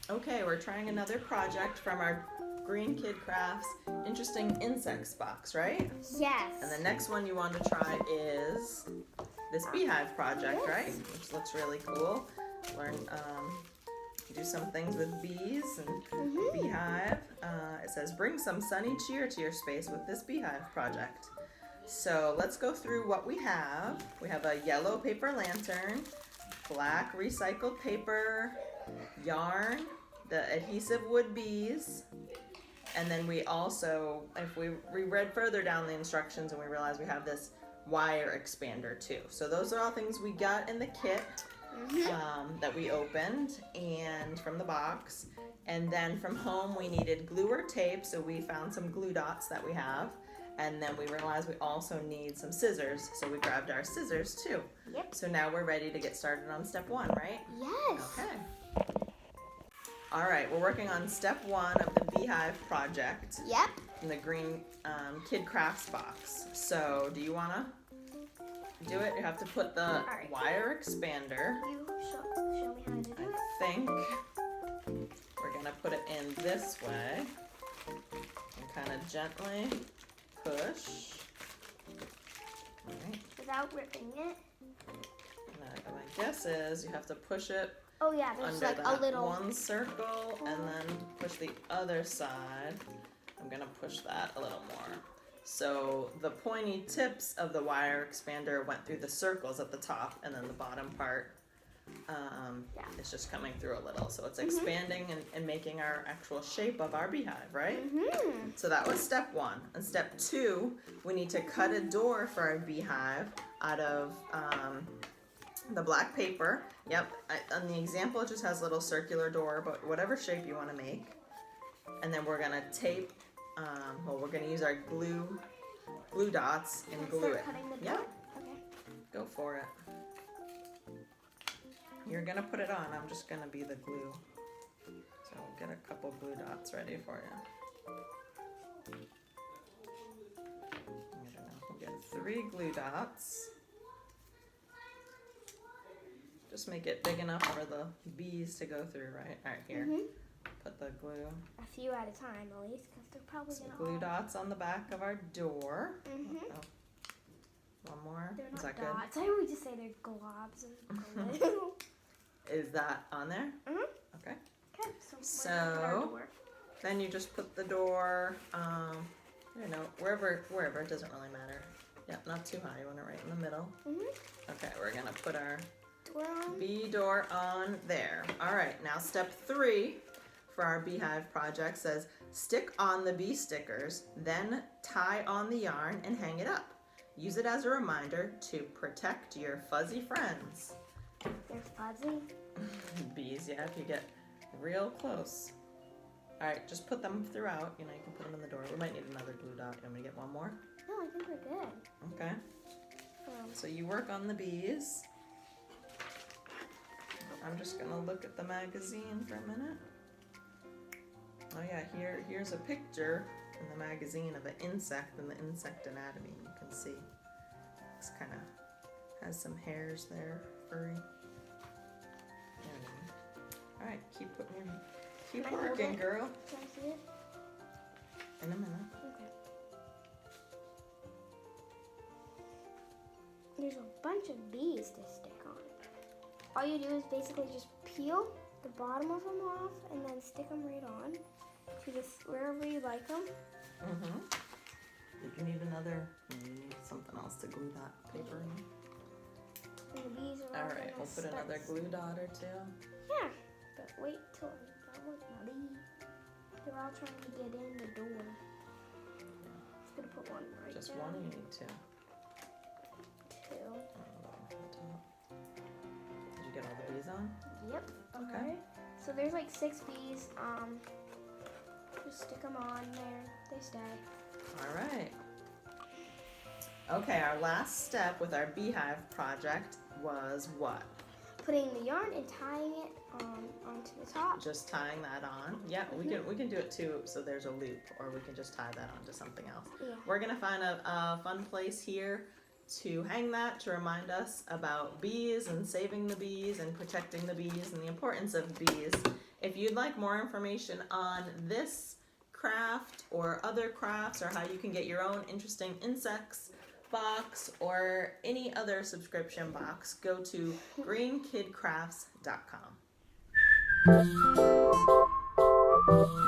Okay, we're trying another project from our Green Kid Crafts Interesting Insects box, right? Yes. And the next one you want to try is this Beehive Project, Yes. right? Which looks really cool. Learn, do some things with bees and beehive. It says, bring some sunny cheer to your space with this Beehive Project. So let's go through what we have. We have a yellow paper lantern, black recycled paper, yarn, the adhesive wood bees, and then we also, if we read further down the instructions and we realize we have this wire expander too. So those are all things we got in the kit that we opened and from the box. And then from home we needed glue or tape, so we found some glue dots that we have. And then we realized we also need some scissors, so we grabbed our scissors too. Yep. So now we're ready to get started on step 1, right? Yes. Okay. All right, we're working on step 1 of the Beehive Project Yep. in the Green Kid Crafts box. So do you want to do it? You have to put the right. wire expander. You show me how to do it. I think we're going to put it in this way and kind of gently push. All right. Without ripping it. And my guess is you have to push it Oh yeah, there's under like that a little. one circle and then push the other side. I'm gonna push that a little more. So the pointy tips of the wire expander went through the circles at the top, and then the bottom part is just coming through a little. So it's expanding and making our actual shape of our beehive, right? So that was step 1. And step 2, we need to cut a door for our beehive out of the black paper. Yep, on the example it just has a little circular door, but whatever shape you want to make. And then we're gonna tape, we're gonna use our glue dots and glue it. Cutting the Yep, door? Okay. go for it. You're gonna put it on, I'm just gonna be the glue. So we'll get a couple glue dots ready for you. I don't know, we'll get 3 glue dots. Just make it big enough for the bees to go through, right? All right, here. Put the glue. A few at a time, at least, because they're probably Some gonna. glue dots on the back of our door. Oh. One more. They're not Is that dots. I always just say they're globs of glue. Is that on there? Okay. Okay. So. So- we're gonna put our door. Then you just put the door, wherever, it doesn't really matter. Yeah, not too high, you want it right in the middle. Okay, we're gonna put our Door on. bee door on there. All right, now step 3 for our Beehive Project says, stick on the bee stickers, then tie on the yarn and hang it up. Use it as a reminder to protect your fuzzy friends. They're fuzzy. Bees, yeah, if you get real close. All right, just put them throughout. You can put them in the door. We might need another glue dot. You want me to get one more? No, I think we're good. Okay. So you work on the bees. I'm just gonna look at the magazine for a minute. Oh yeah, here's a picture in the magazine of an insect and the insect anatomy. You can see it's kind of has some hairs there, furry. There we go. All right, keep Can I hold working, it? girl. Can I see it? In a minute. Okay. There's a bunch of bees to stick on. All you do is basically just peel the bottom of them off and then stick them right on to just wherever you like them. Did you need you need something else to glue that paper in? And the bees are All all right, gonna we'll put start. another glue dot or two. Yeah, but wait till I'm done with my bee. They're all trying to get in the door. Just gonna put one right Just down. one, or you need 2? 2. Did you get all the bees on? Yep. Okay. Alright. So there's like 6 bees. Just stick them on there. They stay. All right. Okay, our last step with our Beehive Project was what? Putting the yarn and tying it onto the top. Just tying that on. Yeah, we can do it too. So there's a loop, or we can just tie that onto something else. Yeah. We're gonna find a fun place here to hang that to remind us about bees and saving the bees and protecting the bees and the importance of bees If you'd like more information on this craft or other crafts or how you can get your own interesting insects box or any other subscription box, go to greenkidcrafts.com.